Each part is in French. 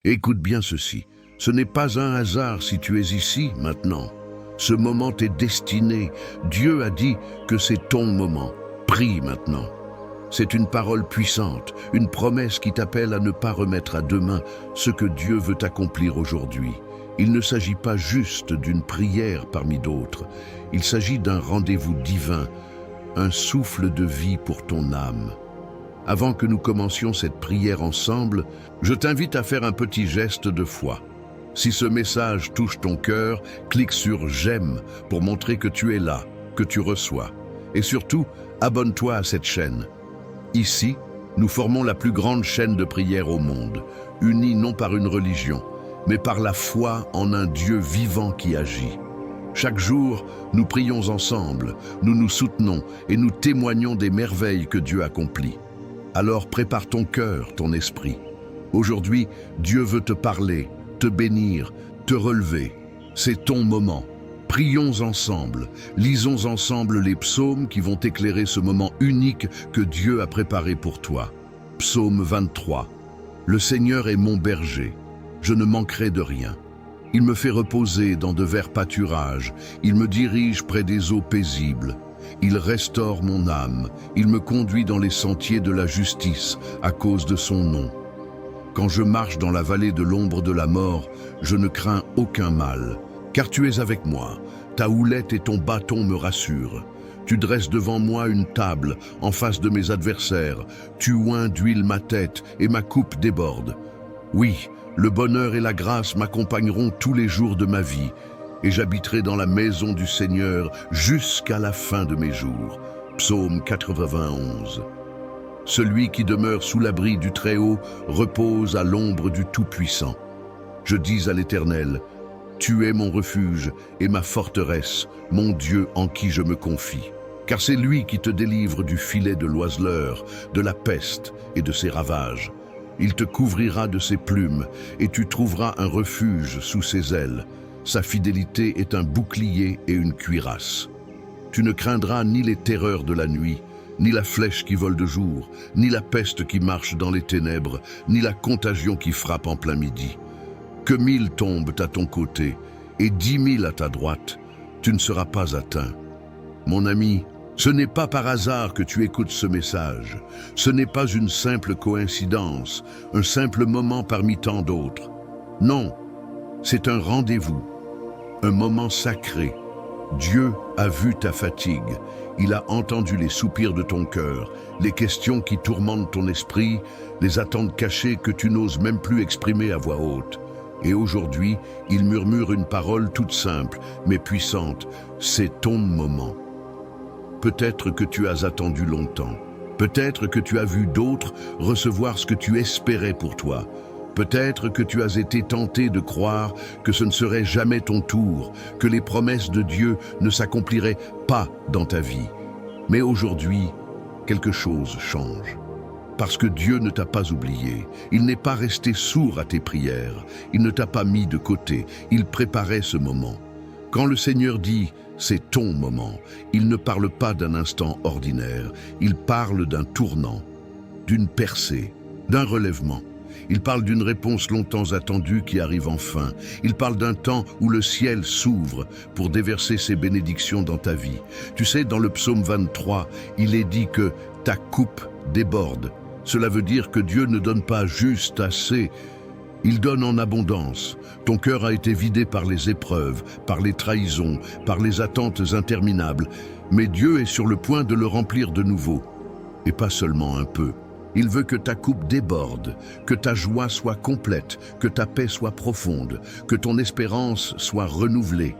Écoute bien ceci. Ce n'est pas un hasard si tu es ici maintenant. Ce moment t'est destiné. Dieu a dit que c'est ton moment. Prie maintenant. C'est une parole puissante, une promesse qui t'appelle à ne pas remettre à demain ce que Dieu veut accomplir aujourd'hui. Il ne s'agit pas juste d'une prière parmi d'autres. Il s'agit d'un rendez-vous divin, un souffle de vie pour ton âme. Avant que nous commencions cette prière ensemble, je t'invite à faire un petit geste de foi. Si ce message touche ton cœur, clique sur « J'aime » pour montrer que tu es là, que tu reçois. Et surtout, abonne-toi à cette chaîne. Ici, nous formons la plus grande chaîne de prière au monde, unie non par une religion, mais par la foi en un Dieu vivant qui agit. Chaque jour, nous prions ensemble, nous nous soutenons et nous témoignons des merveilles que Dieu accomplit. Alors prépare ton cœur, ton esprit. Aujourd'hui, Dieu veut te parler, te bénir, te relever. C'est ton moment. Prions ensemble, lisons ensemble les psaumes qui vont éclairer ce moment unique que Dieu a préparé pour toi. Psaume 23. Le Seigneur est mon berger, je ne manquerai de rien. Il me fait reposer dans de verts pâturages, il me dirige près des eaux paisibles. Il restaure mon âme, il me conduit dans les sentiers de la justice à cause de son nom. Quand je marche dans la vallée de l'ombre de la mort, je ne crains aucun mal. Car tu es avec moi, ta houlette et ton bâton me rassurent. Tu dresses devant moi une table en face de mes adversaires. Tu oins d'huile ma tête et ma coupe déborde. Oui, le bonheur et la grâce m'accompagneront tous les jours de ma vie, et j'habiterai dans la maison du Seigneur jusqu'à la fin de mes jours. Psaume 91. Celui qui demeure sous l'abri du Très-Haut repose à l'ombre du Tout-Puissant. Je dis à l'Éternel, tu es mon refuge et ma forteresse, mon Dieu en qui je me confie. Car c'est lui qui te délivre du filet de l'oiseleur, de la peste et de ses ravages. Il te couvrira de ses plumes et tu trouveras un refuge sous ses ailes. Sa fidélité est un bouclier et une cuirasse. Tu ne craindras ni les terreurs de la nuit, ni la flèche qui vole de jour, ni la peste qui marche dans les ténèbres, ni la contagion qui frappe en plein midi. Que 1000 tombent à ton côté et 10 000 à ta droite, tu ne seras pas atteint. Mon ami, ce n'est pas par hasard que tu écoutes ce message. Ce n'est pas une simple coïncidence, un simple moment parmi tant d'autres. Non, c'est un rendez-vous, un moment sacré. Dieu a vu ta fatigue, il a entendu les soupirs de ton cœur, les questions qui tourmentent ton esprit, les attentes cachées que tu n'oses même plus exprimer à voix haute. Et aujourd'hui, il murmure une parole toute simple, mais puissante. C'est ton moment. Peut-être que tu as attendu longtemps. Peut-être que tu as vu d'autres recevoir ce que tu espérais pour toi. Peut-être que tu as été tenté de croire que ce ne serait jamais ton tour, que les promesses de Dieu ne s'accompliraient pas dans ta vie. Mais aujourd'hui, quelque chose change. Parce que Dieu ne t'a pas oublié, il n'est pas resté sourd à tes prières, il ne t'a pas mis de côté, il préparait ce moment. Quand le Seigneur dit « c'est ton moment », il ne parle pas d'un instant ordinaire, il parle d'un tournant, d'une percée, d'un relèvement. Il parle d'une réponse longtemps attendue qui arrive enfin. Il parle d'un temps où le ciel s'ouvre pour déverser ses bénédictions dans ta vie. Tu sais, dans le psaume 23, il est dit que ta coupe déborde. Cela veut dire que Dieu ne donne pas juste assez, il donne en abondance. Ton cœur a été vidé par les épreuves, par les trahisons, par les attentes interminables, mais Dieu est sur le point de le remplir de nouveau, et pas seulement un peu. Il veut que ta coupe déborde, que ta joie soit complète, que ta paix soit profonde, que ton espérance soit renouvelée.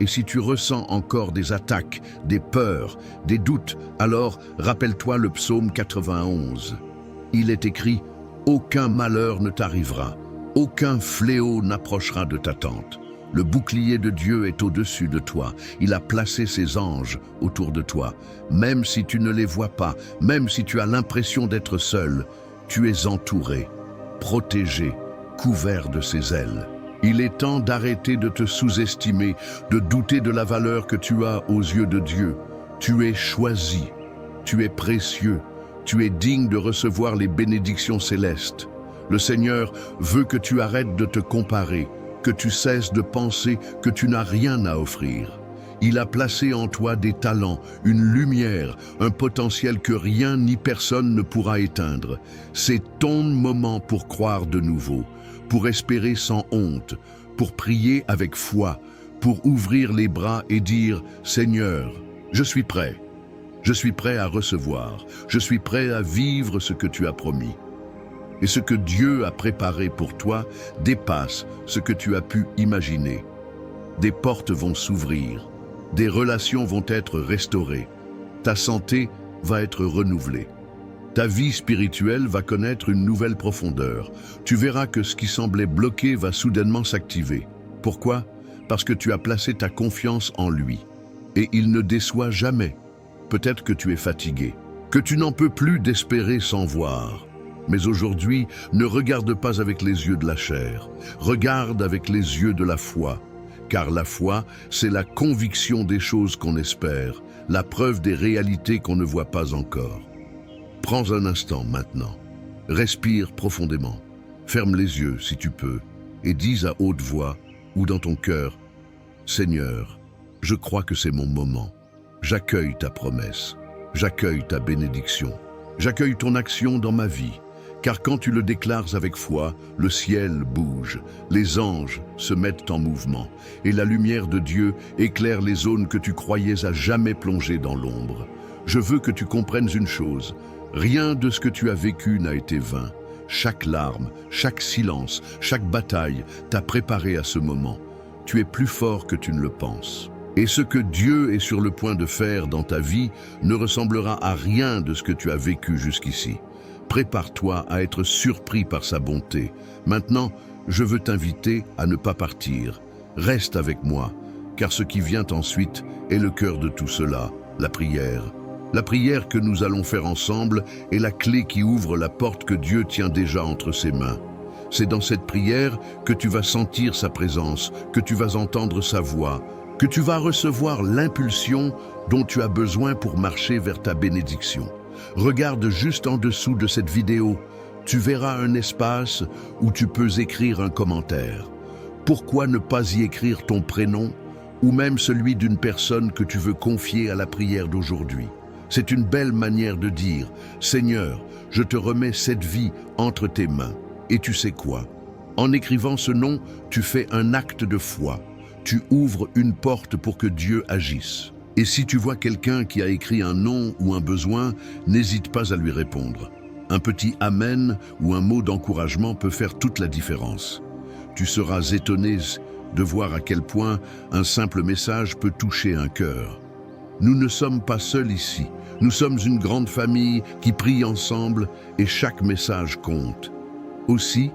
Et si tu ressens encore des attaques, des peurs, des doutes, alors rappelle-toi le psaume 91. Il est écrit « Aucun malheur ne t'arrivera, aucun fléau n'approchera de ta tente. Le bouclier de Dieu est au-dessus de toi. Il a placé ses anges autour de toi. Même si tu ne les vois pas, même si tu as l'impression d'être seul, tu es entouré, protégé, couvert de ses ailes. Il est temps d'arrêter de te sous-estimer, de douter de la valeur que tu as aux yeux de Dieu. Tu es choisi, tu es précieux, tu es digne de recevoir les bénédictions célestes. Le Seigneur veut que tu arrêtes de te comparer, que tu cesses de penser que tu n'as rien à offrir. Il a placé en toi des talents, une lumière, un potentiel que rien ni personne ne pourra éteindre. C'est ton moment pour croire de nouveau, pour espérer sans honte, pour prier avec foi, pour ouvrir les bras et dire « Seigneur, je suis prêt. Je suis prêt à recevoir. Je suis prêt à vivre ce que tu as promis. » Et ce que Dieu a préparé pour toi dépasse ce que tu as pu imaginer. Des portes vont s'ouvrir, des relations vont être restaurées, ta santé va être renouvelée. Ta vie spirituelle va connaître une nouvelle profondeur. Tu verras que ce qui semblait bloqué va soudainement s'activer. Pourquoi? Parce que tu as placé ta confiance en lui. Et il ne déçoit jamais. Peut-être que tu es fatigué, que tu n'en peux plus d'espérer sans voir. Mais aujourd'hui, ne regarde pas avec les yeux de la chair. Regarde avec les yeux de la foi. Car la foi, c'est la conviction des choses qu'on espère, la preuve des réalités qu'on ne voit pas encore. Prends un instant maintenant. Respire profondément. Ferme les yeux si tu peux et dis à haute voix ou dans ton cœur, « Seigneur, je crois que c'est mon moment. J'accueille ta promesse. J'accueille ta bénédiction. J'accueille ton action dans ma vie. Car quand tu le déclares avec foi, le ciel bouge, les anges se mettent en mouvement et la lumière de Dieu éclaire les zones que tu croyais à jamais plonger dans l'ombre. Je veux que tu comprennes une chose, rien de ce que tu as vécu n'a été vain. Chaque larme, chaque silence, chaque bataille t'a préparé à ce moment. Tu es plus fort que tu ne le penses. Et ce que Dieu est sur le point de faire dans ta vie ne ressemblera à rien de ce que tu as vécu jusqu'ici. Prépare-toi à être surpris par sa bonté. Maintenant, je veux t'inviter à ne pas partir. Reste avec moi, car ce qui vient ensuite est le cœur de tout cela, la prière. La prière que nous allons faire ensemble est la clé qui ouvre la porte que Dieu tient déjà entre ses mains. C'est dans cette prière que tu vas sentir sa présence, que tu vas entendre sa voix, que tu vas recevoir l'impulsion dont tu as besoin pour marcher vers ta bénédiction. Regarde juste en dessous de cette vidéo, tu verras un espace où tu peux écrire un commentaire. Pourquoi ne pas y écrire ton prénom ou même celui d'une personne que tu veux confier à la prière d'aujourd'hui? C'est une belle manière de dire « Seigneur, je te remets cette vie entre tes mains. » Et tu sais quoi? En écrivant ce nom, tu fais un acte de foi. Tu ouvres une porte pour que Dieu agisse. Et si tu vois quelqu'un qui a écrit un nom ou un besoin, n'hésite pas à lui répondre. Un petit « Amen » ou un mot d'encouragement peut faire toute la différence. Tu seras étonné de voir à quel point un simple message peut toucher un cœur. Nous ne sommes pas seuls ici. Nous sommes une grande famille qui prie ensemble et chaque message compte. Aussi,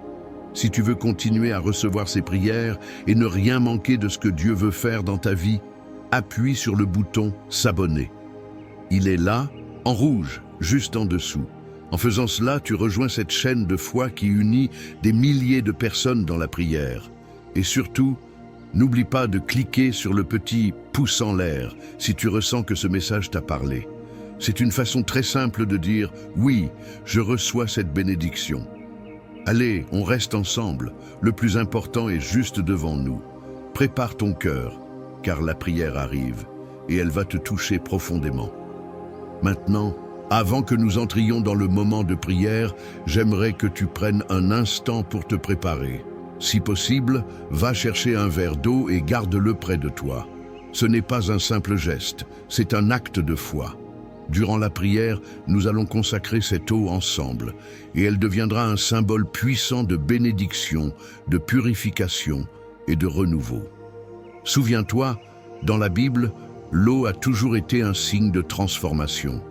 si tu veux continuer à recevoir ces prières et ne rien manquer de ce que Dieu veut faire dans ta vie, appuie sur le bouton « S'abonner ». Il est là, en rouge, juste en dessous. En faisant cela, tu rejoins cette chaîne de foi qui unit des milliers de personnes dans la prière. Et surtout, n'oublie pas de cliquer sur le petit pouce en l'air si tu ressens que ce message t'a parlé. C'est une façon très simple de dire « Oui, je reçois cette bénédiction ». Allez, on reste ensemble. Le plus important est juste devant nous. Prépare ton cœur, car la prière arrive et elle va te toucher profondément. Maintenant, avant que nous entrions dans le moment de prière, j'aimerais que tu prennes un instant pour te préparer. Si possible, va chercher un verre d'eau et garde-le près de toi. Ce n'est pas un simple geste, c'est un acte de foi. Durant la prière, nous allons consacrer cette eau ensemble et elle deviendra un symbole puissant de bénédiction, de purification et de renouveau. Souviens-toi, dans la Bible, l'eau a toujours été un signe de transformation.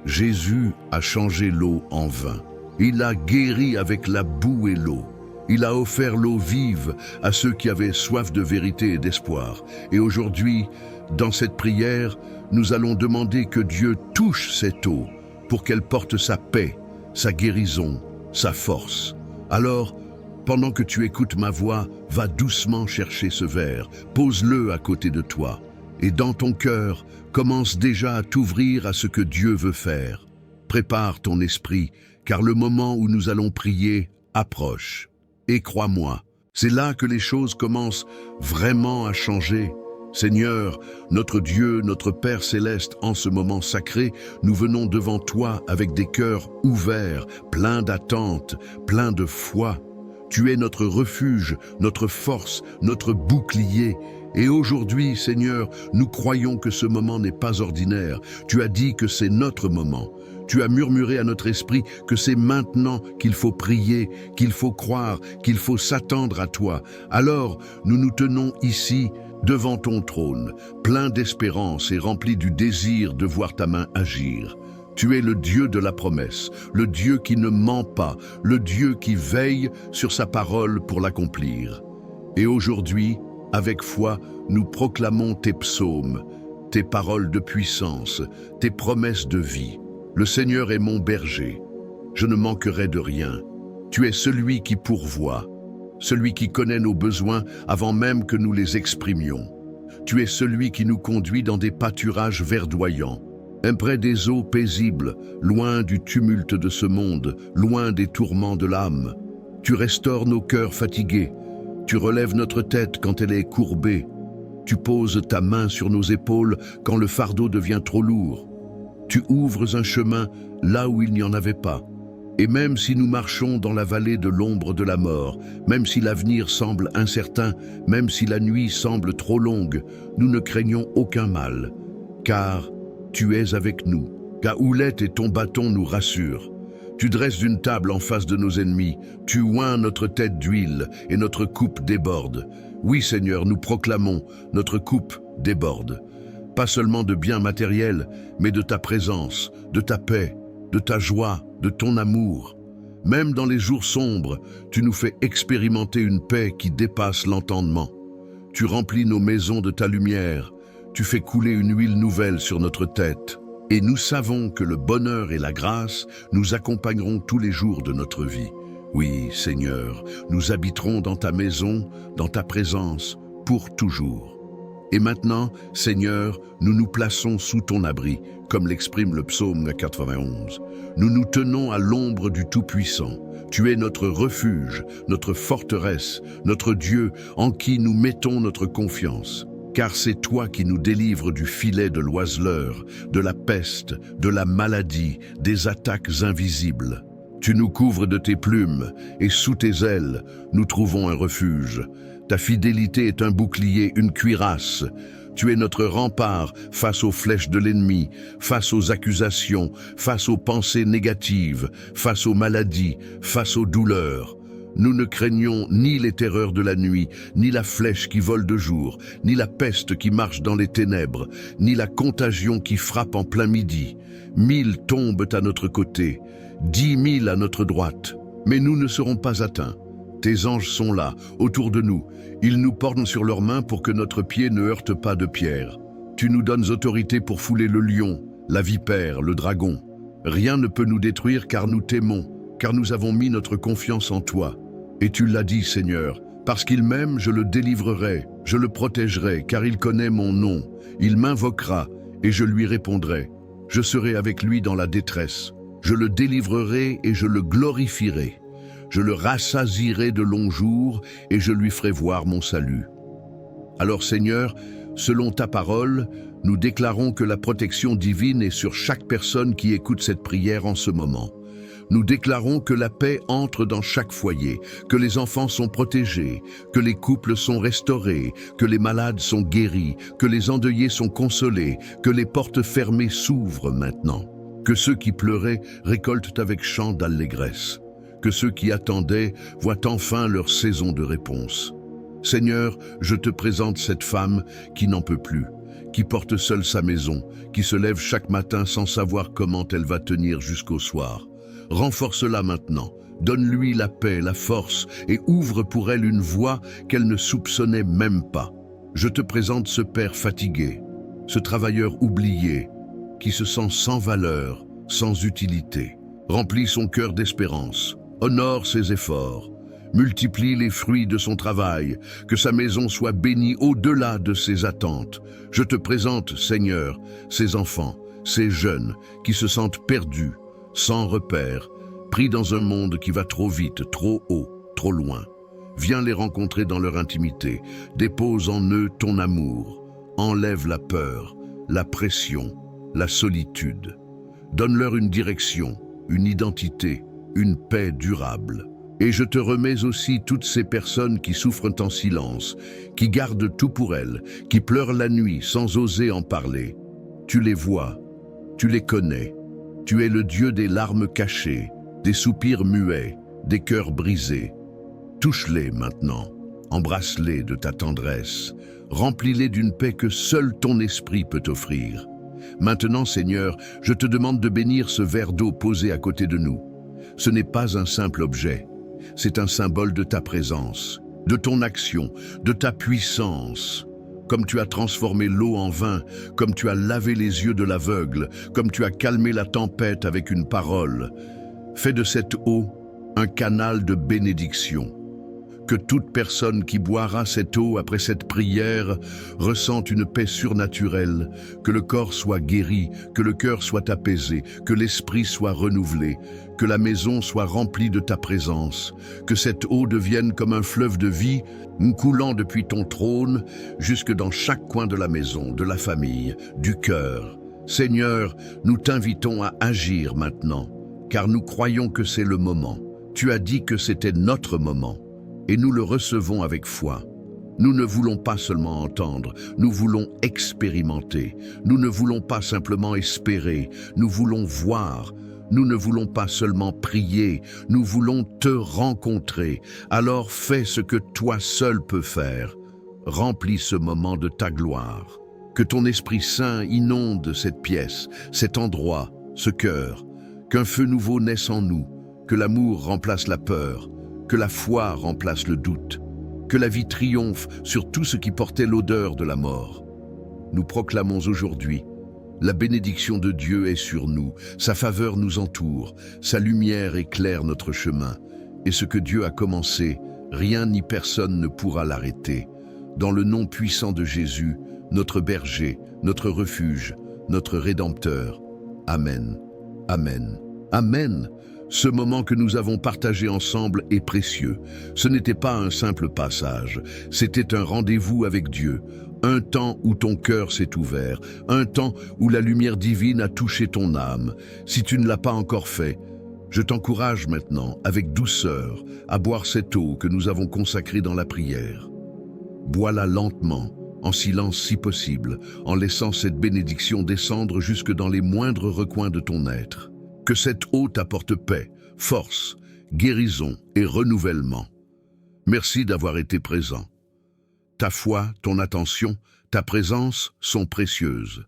Jésus a changé l'eau en vin. Il a guéri avec la boue et l'eau. Il a offert l'eau vive à ceux qui avaient soif de vérité et d'espoir. Et aujourd'hui, dans cette prière, nous allons demander que Dieu touche cette eau pour qu'elle porte sa paix, sa guérison, sa force. Alors, pendant que tu écoutes ma voix, va doucement chercher ce verre, pose-le à côté de toi. Et dans ton cœur, commence déjà à t'ouvrir à ce que Dieu veut faire. Prépare ton esprit, car le moment où nous allons prier approche. Et crois-moi, c'est là que les choses commencent vraiment à changer. Seigneur, notre Dieu, notre Père céleste, en ce moment sacré, nous venons devant toi avec des cœurs ouverts, pleins d'attente, pleins de foi. Tu es notre refuge, notre force, notre bouclier. Et aujourd'hui, Seigneur, nous croyons que ce moment n'est pas ordinaire. Tu as dit que c'est notre moment. Tu as murmuré à notre esprit que c'est maintenant qu'il faut prier, qu'il faut croire, qu'il faut s'attendre à toi. Alors, nous nous tenons ici, devant ton trône, plein d'espérance et rempli du désir de voir ta main agir. Tu es le Dieu de la promesse, le Dieu qui ne ment pas, le Dieu qui veille sur sa parole pour l'accomplir. Et aujourd'hui, avec foi, nous proclamons tes psaumes, tes paroles de puissance, tes promesses de vie. Le Seigneur est mon berger, je ne manquerai de rien. Tu es celui qui pourvoit, celui qui connaît nos besoins avant même que nous les exprimions. Tu es celui qui nous conduit dans des pâturages verdoyants, près des eaux paisibles, loin du tumulte de ce monde, loin des tourments de l'âme. Tu restaures nos cœurs fatigués, tu relèves notre tête quand elle est courbée, tu poses ta main sur nos épaules quand le fardeau devient trop lourd. Tu ouvres un chemin là où il n'y en avait pas. Et même si nous marchons dans la vallée de l'ombre de la mort, même si l'avenir semble incertain, même si la nuit semble trop longue, nous ne craignons aucun mal, car tu es avec nous. Ta houlette et ton bâton nous rassurent. Tu dresses une table en face de nos ennemis, tu oins notre tête d'huile et notre coupe déborde. Oui Seigneur, nous proclamons, notre coupe déborde. Pas seulement de biens matériels, mais de ta présence, de ta paix, de ta joie, de ton amour. Même dans les jours sombres, tu nous fais expérimenter une paix qui dépasse l'entendement. Tu remplis nos maisons de ta lumière, tu fais couler une huile nouvelle sur notre tête. Et nous savons que le bonheur et la grâce nous accompagneront tous les jours de notre vie. Oui, Seigneur, nous habiterons dans ta maison, dans ta présence, pour toujours. Et maintenant, Seigneur, nous nous plaçons sous ton abri, comme l'exprime le psaume 91. Nous nous tenons à l'ombre du Tout-Puissant. Tu es notre refuge, notre forteresse, notre Dieu en qui nous mettons notre confiance. Car c'est toi qui nous délivres du filet de l'oiseleur, de la peste, de la maladie, des attaques invisibles. Tu nous couvres de tes plumes, et sous tes ailes, nous trouvons un refuge. Ta fidélité est un bouclier, une cuirasse. Tu es notre rempart face aux flèches de l'ennemi, face aux accusations, face aux pensées négatives, face aux maladies, face aux douleurs. Nous ne craignons ni les terreurs de la nuit, ni la flèche qui vole de jour, ni la peste qui marche dans les ténèbres, ni la contagion qui frappe en plein midi. 1000 tombent à notre côté, 10 000 à notre droite, mais nous ne serons pas atteints. Tes anges sont là, autour de nous. Ils nous portent sur leurs mains pour que notre pied ne heurte pas de pierre. Tu nous donnes autorité pour fouler le lion, la vipère, le dragon. Rien ne peut nous détruire car nous t'aimons, car nous avons mis notre confiance en toi. Et tu l'as dit, Seigneur, parce qu'il m'aime, je le délivrerai, je le protégerai, car il connaît mon nom. Il m'invoquera et je lui répondrai. Je serai avec lui dans la détresse. Je le délivrerai et je le glorifierai. Je le rassasierai de longs jours et je lui ferai voir mon salut. Alors Seigneur, selon ta parole, nous déclarons que la protection divine est sur chaque personne qui écoute cette prière en ce moment. Nous déclarons que la paix entre dans chaque foyer, que les enfants sont protégés, que les couples sont restaurés, que les malades sont guéris, que les endeuillés sont consolés, que les portes fermées s'ouvrent maintenant, que ceux qui pleuraient récoltent avec chant d'allégresse, que ceux qui attendaient voient enfin leur saison de réponse. Seigneur, je te présente cette femme qui n'en peut plus, qui porte seule sa maison, qui se lève chaque matin sans savoir comment elle va tenir jusqu'au soir. Renforce-la maintenant, donne-lui la paix, la force et ouvre pour elle une voie qu'elle ne soupçonnait même pas. Je te présente ce père fatigué, ce travailleur oublié, qui se sent sans valeur, sans utilité. Remplis son cœur d'espérance, honore ses efforts, multiplie les fruits de son travail, que sa maison soit bénie au-delà de ses attentes. Je te présente, Seigneur, ces enfants, ces jeunes qui se sentent perdus, sans repère, pris dans un monde qui va trop vite, trop haut, trop loin. Viens les rencontrer dans leur intimité, dépose en eux ton amour, enlève la peur, la pression, la solitude. Donne-leur une direction, une identité, une paix durable. Et je te remets aussi toutes ces personnes qui souffrent en silence, qui gardent tout pour elles, qui pleurent la nuit sans oser en parler. Tu les vois, tu les connais. Tu es le Dieu des larmes cachées, des soupirs muets, des cœurs brisés. Touche-les maintenant, embrasse-les de ta tendresse, remplis-les d'une paix que seul ton esprit peut offrir. Maintenant, Seigneur, je te demande de bénir ce verre d'eau posé à côté de nous. Ce n'est pas un simple objet, c'est un symbole de ta présence, de ton action, de ta puissance. Comme tu as transformé l'eau en vin, comme tu as lavé les yeux de l'aveugle, comme tu as calmé la tempête avec une parole. Fais de cette eau un canal de bénédiction. Que toute personne qui boira cette eau après cette prière ressente une paix surnaturelle, que le corps soit guéri, que le cœur soit apaisé, que l'esprit soit renouvelé, que la maison soit remplie de ta présence, que cette eau devienne comme un fleuve de vie, coulant depuis ton trône jusque dans chaque coin de la maison, de la famille, du cœur. Seigneur, nous t'invitons à agir maintenant, car nous croyons que c'est le moment. Tu as dit que c'était notre moment. Et nous le recevons avec foi. Nous ne voulons pas seulement entendre, nous voulons expérimenter. Nous ne voulons pas simplement espérer, nous voulons voir. Nous ne voulons pas seulement prier, nous voulons te rencontrer. Alors fais ce que toi seul peux faire. Remplis ce moment de ta gloire. Que ton Esprit Saint inonde cette pièce, cet endroit, ce cœur. Qu'un feu nouveau naisse en nous, que l'amour remplace la peur, que la foi remplace le doute, que la vie triomphe sur tout ce qui portait l'odeur de la mort. Nous proclamons aujourd'hui, la bénédiction de Dieu est sur nous, sa faveur nous entoure, sa lumière éclaire notre chemin, et ce que Dieu a commencé, rien ni personne ne pourra l'arrêter. Dans le nom puissant de Jésus, notre berger, notre refuge, notre Rédempteur. Amen. Amen. Amen. Ce moment que nous avons partagé ensemble est précieux. Ce n'était pas un simple passage, c'était un rendez-vous avec Dieu, un temps où ton cœur s'est ouvert, un temps où la lumière divine a touché ton âme. Si tu ne l'as pas encore fait, je t'encourage maintenant, avec douceur, à boire cette eau que nous avons consacrée dans la prière. Bois-la lentement, en silence si possible, en laissant cette bénédiction descendre jusque dans les moindres recoins de ton être. Que cette eau t'apporte paix, force, guérison et renouvellement. Merci d'avoir été présent. Ta foi, ton attention, ta présence sont précieuses.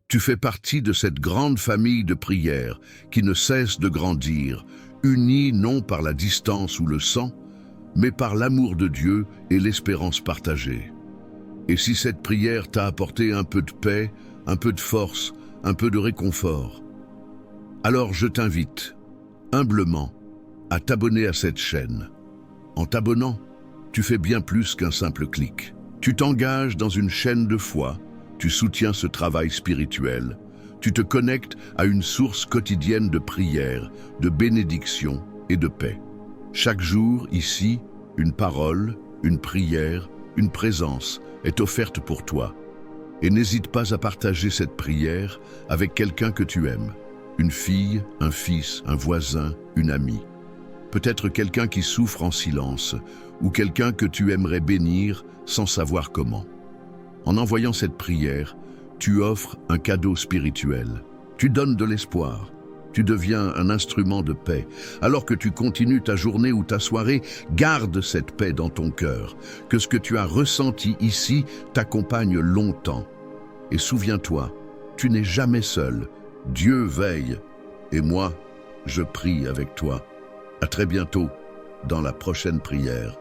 Tu fais partie de cette grande famille de prières qui ne cesse de grandir, unie non par la distance ou le sang, mais par l'amour de Dieu et l'espérance partagée. Et si cette prière t'a apporté un peu de paix, un peu de force, un peu de réconfort, alors je t'invite, humblement, à t'abonner à cette chaîne. En t'abonnant, tu fais bien plus qu'un simple clic. Tu t'engages dans une chaîne de foi, tu soutiens ce travail spirituel, tu te connectes à une source quotidienne de prière, de bénédiction et de paix. Chaque jour, ici, une parole, une prière, une présence est offerte pour toi. Et n'hésite pas à partager cette prière avec quelqu'un que tu aimes. Une fille, un fils, un voisin, une amie. Peut-être quelqu'un qui souffre en silence, ou quelqu'un que tu aimerais bénir sans savoir comment. En envoyant cette prière, tu offres un cadeau spirituel. Tu donnes de l'espoir. Tu deviens un instrument de paix. Alors que tu continues ta journée ou ta soirée, garde cette paix dans ton cœur. Que ce que tu as ressenti ici t'accompagne longtemps. Et souviens-toi, tu n'es jamais seul. Dieu veille, et moi, je prie avec toi. À très bientôt dans la prochaine prière.